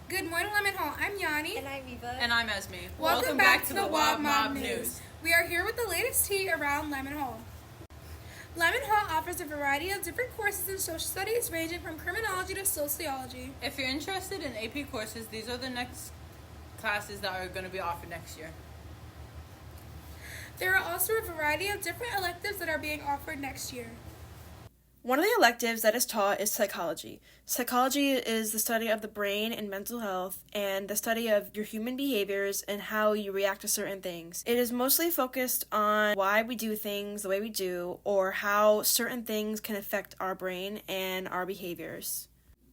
Good morning, Lemon Hall. I'm Yanni. And I'm Eva. And I'm Esme. Welcome back to the WOB Mob News. We are here with the latest tea around Lemon Hall. Lemon Hall offers a variety of different courses in social studies ranging from criminology to sociology. If you're interested in AP courses, these are the next classes that are going to be offered next year. There are also a variety of different electives that are being offered next year. One of the electives that is taught is psychology. Psychology is the study of the brain and mental health and the study of your human behaviors and how you react to certain things. It is mostly focused on why we do things the way we do or how certain things can affect our brain and our behaviors.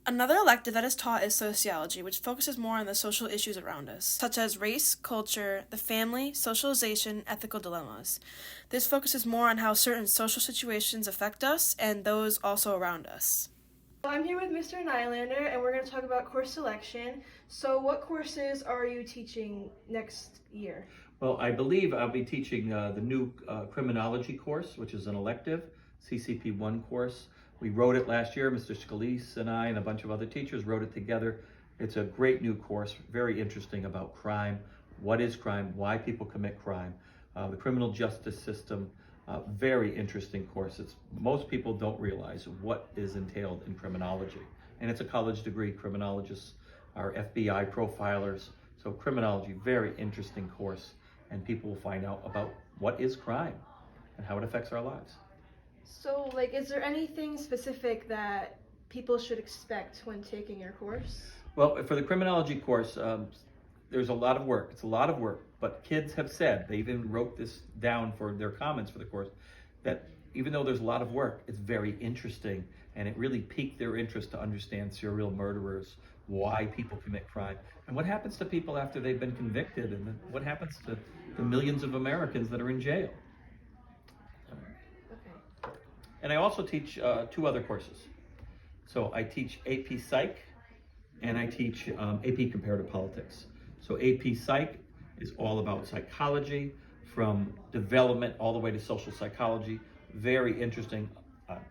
Another elective that is taught is sociology, which focuses more on the social issues around us, such as race, culture, the family, socialization, ethical dilemmas. This focuses more on how certain social situations affect us and those also around us. I'm here with Mr. Nylander, and we're going to talk about course selection. So what courses are you teaching next year? Well, I believe I'll be teaching the new criminology course, which is an elective, CCP1 course. We wrote it last year. Mr. Scalise and I and a bunch of other teachers wrote it together. It's a great new course, very interesting about crime. What is crime? Why people commit crime? The criminal justice system. Very interesting course. Most people don't realize what is entailed in criminology. And it's a college degree. Criminologists are FBI profilers. So criminology, very interesting course. And people will find out about what is crime and how it affects our lives. So, is there anything specific that people should expect when taking your course? Well, for the criminology course, there's a lot of work. It's a lot of work, but kids have said, they even wrote this down for their comments for the course, that even though there's a lot of work, it's very interesting, and it really piqued their interest to understand serial murderers, why people commit crime, and what happens to people after they've been convicted, and what happens to the millions of Americans that are in jail. And I also teach two other courses. So I teach AP Psych and I teach AP Comparative Politics. So AP Psych is all about psychology, from development all the way to social psychology. Very interesting.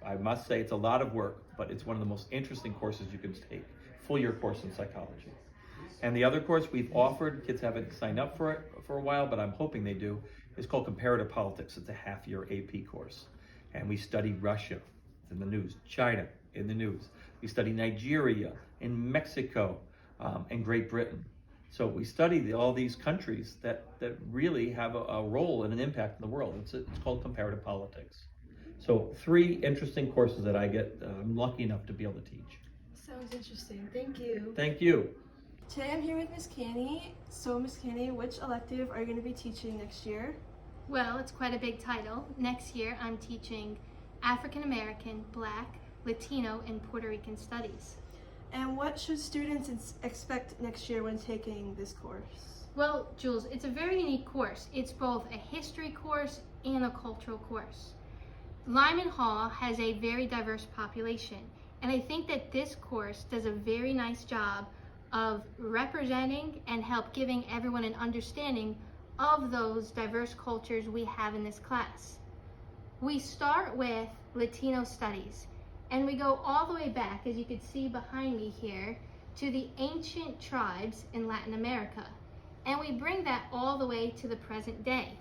I must say it's a lot of work, but it's one of the most interesting courses you can take. Full year course in psychology. And the other course we've offered, kids haven't signed up for it for a while, but I'm hoping they do, is called Comparative Politics. It's a half-year AP course. And we study Russia, it's in the news, China, in the news. We study Nigeria, in Mexico, and Great Britain. So we study all these countries that really have a role and an impact in the world. It's called Comparative Politics. So 3 interesting courses that I'm lucky enough to be able to teach. Sounds interesting. Thank you. Thank you. Today I'm here with Ms. Canny. So Ms. Canny, which elective are you going to be teaching next year? Well, it's quite a big title. Next year, I'm teaching African American, Black, Latino, and Puerto Rican Studies. And what should students expect next year when taking this course? Well, Jules, it's a very unique course. It's both a history course and a cultural course. Lyman Hall has a very diverse population, and I think that this course does a very nice job of representing and help giving everyone an understanding of those diverse cultures we have in this class. We start with Latino studies, and we go all the way back, as you can see behind me here, to the ancient tribes in Latin America. And we bring that all the way to the present day.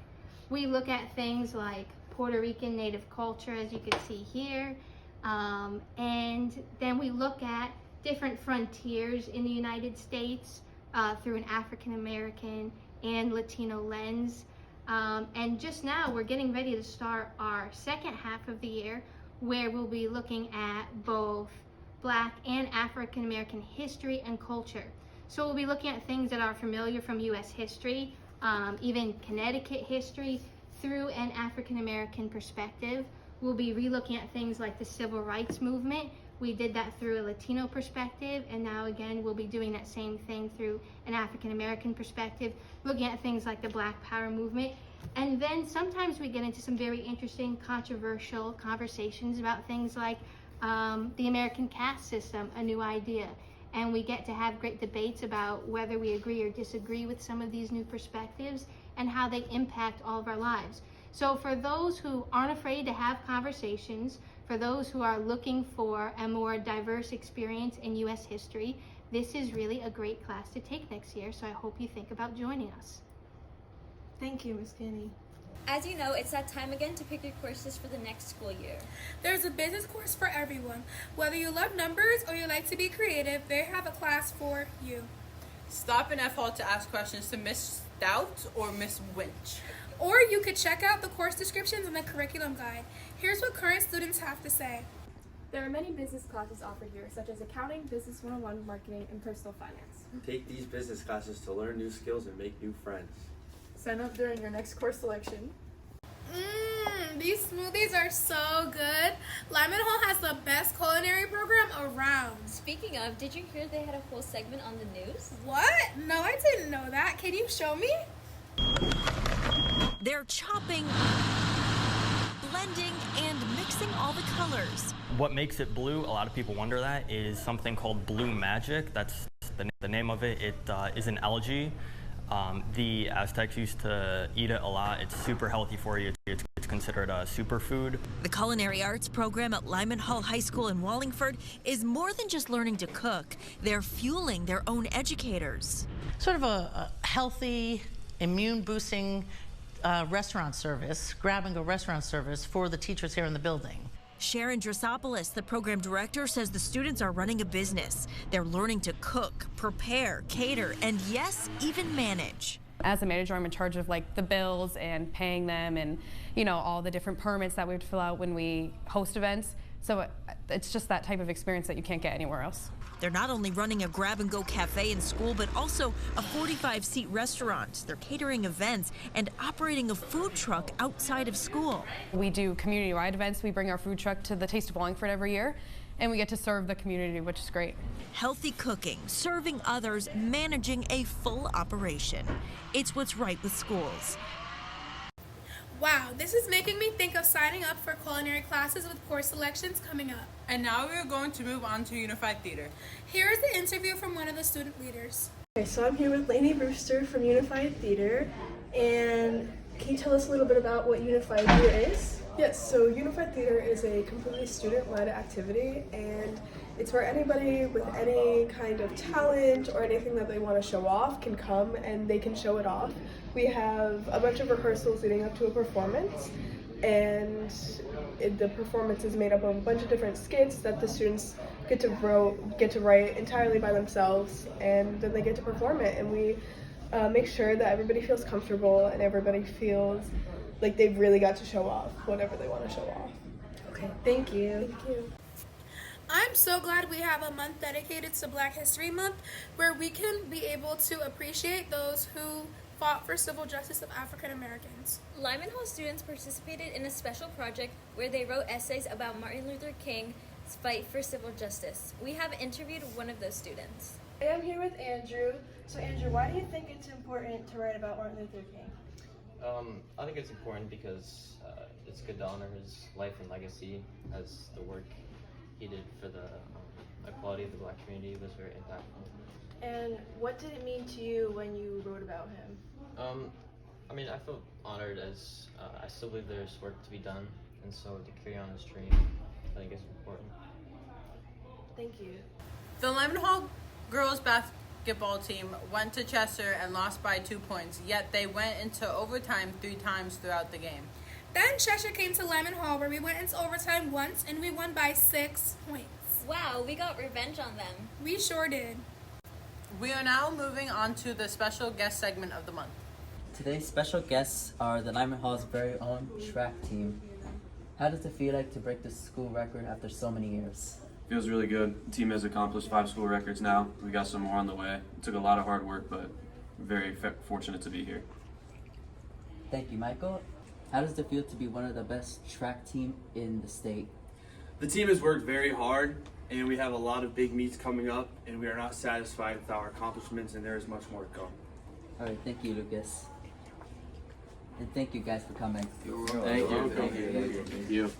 We look at things like Puerto Rican native culture, as you can see here, and then we look at different frontiers in the United States through an African American and Latino lens. And just now we're getting ready to start our second half of the year, where we'll be looking at both Black and African American history and culture. So we'll be looking at things that are familiar from US history, even Connecticut history, through an African American perspective. We'll be relooking at things like the Civil Rights Movement. We did that through a Latino perspective, and now again we'll be doing that same thing through an African American perspective, looking at things like the Black Power movement. And then sometimes we get into some very interesting, controversial conversations about things like the American caste system, a new idea. And we get to have great debates about whether we agree or disagree with some of these new perspectives and how they impact all of our lives. So for those who aren't afraid to have conversations, for those who are looking for a more diverse experience in U.S. history, This is really a great class to take next year, so I hope you think about joining us. Thank you, Ms. Kenny. As you know, it's that time again to pick your courses for the next school year. There's a business course for everyone. Whether you love numbers or you like to be creative, they have a class for you. Stop in F Hall to ask questions to Miss Stout or Miss Winch. Or you could check out the course descriptions in the curriculum guide. Here's what current students have to say. There are many business classes offered here, such as accounting, business 101, marketing, and personal finance. Take these business classes to learn new skills and make new friends. Sign up during your next course selection. These smoothies are so good. Lemon Hall has the best culinary program around. Speaking of, did you hear they had a whole segment on the news? What? No, I didn't know that. Can you show me? They're chopping, blending, and mixing all the colors. What makes it blue, a lot of people wonder that, is something called blue magic. That's the name of it. It is an algae. The Aztecs used to eat it a lot. It's super healthy for you. It's considered a superfood. The culinary arts program at Lyman Hall High School in Wallingford is more than just learning to cook. They're fueling their own educators. Sort of a healthy, immune-boosting restaurant service, grab-and-go restaurant service for the teachers here in the building. Sharon Drasopoulos, the program director, says the students are running a business. They're learning to cook, prepare, cater, and yes, even manage. As a manager, I'm in charge of like the bills and paying them and, you know, all the different permits that we have to fill out when we host events. So it's just that type of experience that you can't get anywhere else. They're not only running a grab-and-go cafe in school, but also a 45-seat restaurant. They're catering events and operating a food truck outside of school. We do community-wide events. We bring our food truck to the Taste of Wallingford every year, and we get to serve the community, which is great. Healthy cooking, serving others, managing a full operation. It's what's right with schools. Wow, this is making me think of signing up for culinary classes with course selections coming up. And now we are going to move on to Unified Theater. Here is the interview from one of the student leaders. Okay, so I'm here with Lainey Brewster from Unified Theater, and can you tell us a little bit about what Unified Theater is? Yes, so Unified Theater is a completely student-led activity, and it's where anybody with any kind of talent or anything that they want to show off can come and they can show it off. We have a bunch of rehearsals leading up to a performance, and the performance is made up of a bunch of different skits that the students get to write entirely by themselves, and then they get to perform it, and we make sure that everybody feels comfortable and everybody feels like they've really got to show off whatever they want to show off. Okay, thank you. Thank you. I'm so glad we have a month dedicated to Black History Month, where we can be able to appreciate those who fought for civil justice of African Americans. Lyman Hall students participated in a special project where they wrote essays about Martin Luther King's fight for civil justice. We have interviewed one of those students. I am here with Andrew. So Andrew, why do you think it's important to write about Martin Luther King? I think it's important because it's good to honor his life and legacy, as the work he did for the equality of the Black community was very impactful. And what did it mean to you when you wrote about him? I mean, I felt honored, as I still believe there's work to be done, and so to carry on his dream, I think it's important. Thank you. The Lyman Hall girls basketball team went to Chester and lost by 2 points, yet they went into overtime 3 times throughout the game. Then Cheshire came to Lyman Hall, where we went into overtime once and we won by 6 points. Wow, we got revenge on them. We sure did. We are now moving on to the special guest segment of the month. Today's special guests are the Lyman Hall's very own track team. How does it feel like to break the school record after so many years? Feels really good. The team has accomplished 5 school records now. We got some more on the way. It took a lot of hard work, but we're very fortunate to be here. Thank you, Michael. How does it feel to be one of the best track team in the state? The team has worked very hard, and we have a lot of big meets coming up, and we are not satisfied with our accomplishments, and there is much more to come. All right, thank you, Lucas. And thank you guys for coming. Thank you. Thank you.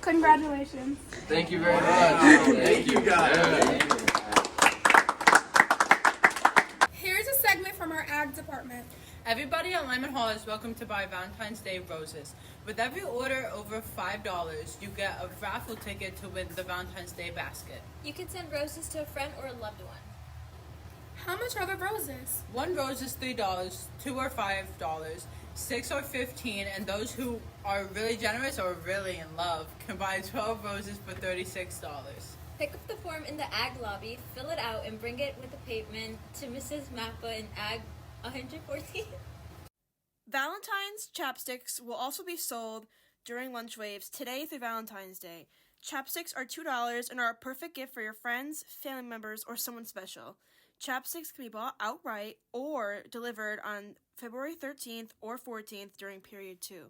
Congratulations. Thank you very much. Thank you, guys. Here's a segment from our ag department. Everybody at Lyman Hall is welcome to buy Valentine's Day roses. With every order over $5, you get a raffle ticket to win the Valentine's Day basket. You can send roses to a friend or a loved one. How much are the roses? 1 rose is $3, 2 are $5, 6 are $15, and those who are really generous or really in love can buy 12 roses for $36. Pick up the form in the Ag lobby, fill it out, and bring it with a payment to Mrs. Mappa in Ag 114. Valentine's chapsticks will also be sold during lunch waves today through Valentine's Day. Chapsticks are $2 and are a perfect gift for your friends, family members, or someone special. Chapsticks can be bought outright or delivered on February 13th or 14th during period 2.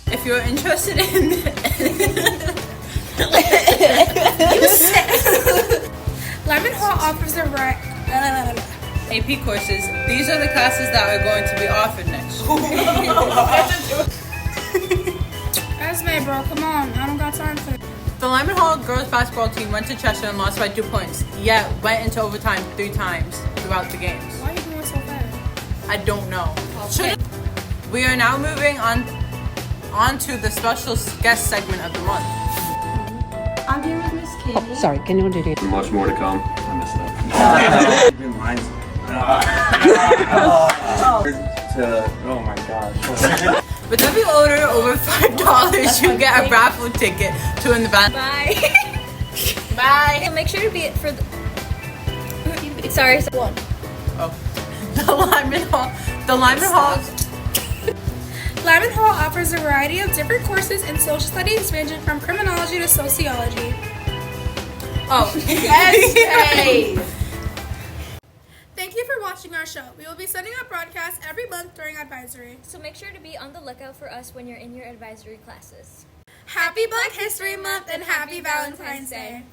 If you're interested in Lemon Hall offers a AP courses, these are the classes that are going to be offered next year. Esme, bro, come on. I don't got time for it. The Lyman Hall girls basketball team went to Chester and lost by 2 points, yet went into overtime 3 times throughout the games. Why are you doing so fast? I don't know. We are now moving on to the special guest segment of the month. I'm here with Miss Katie. Sorry, can you do it? Much more to come. I messed up. Oh my gosh. With every order over $5, you get a raffle ticket to win the band. Bye. Bye. So make sure to be it for the... Sorry, one. Oh. The Lyman Hall. Lyman Hall offers a variety of different courses in social studies ranging from criminology to sociology. Oh, essays! Thank you for watching our show. We will be sending out broadcasts every month during advisory. So make sure to be on the lookout for us when you're in your advisory classes. Happy Black History Month and Happy Valentine's Day.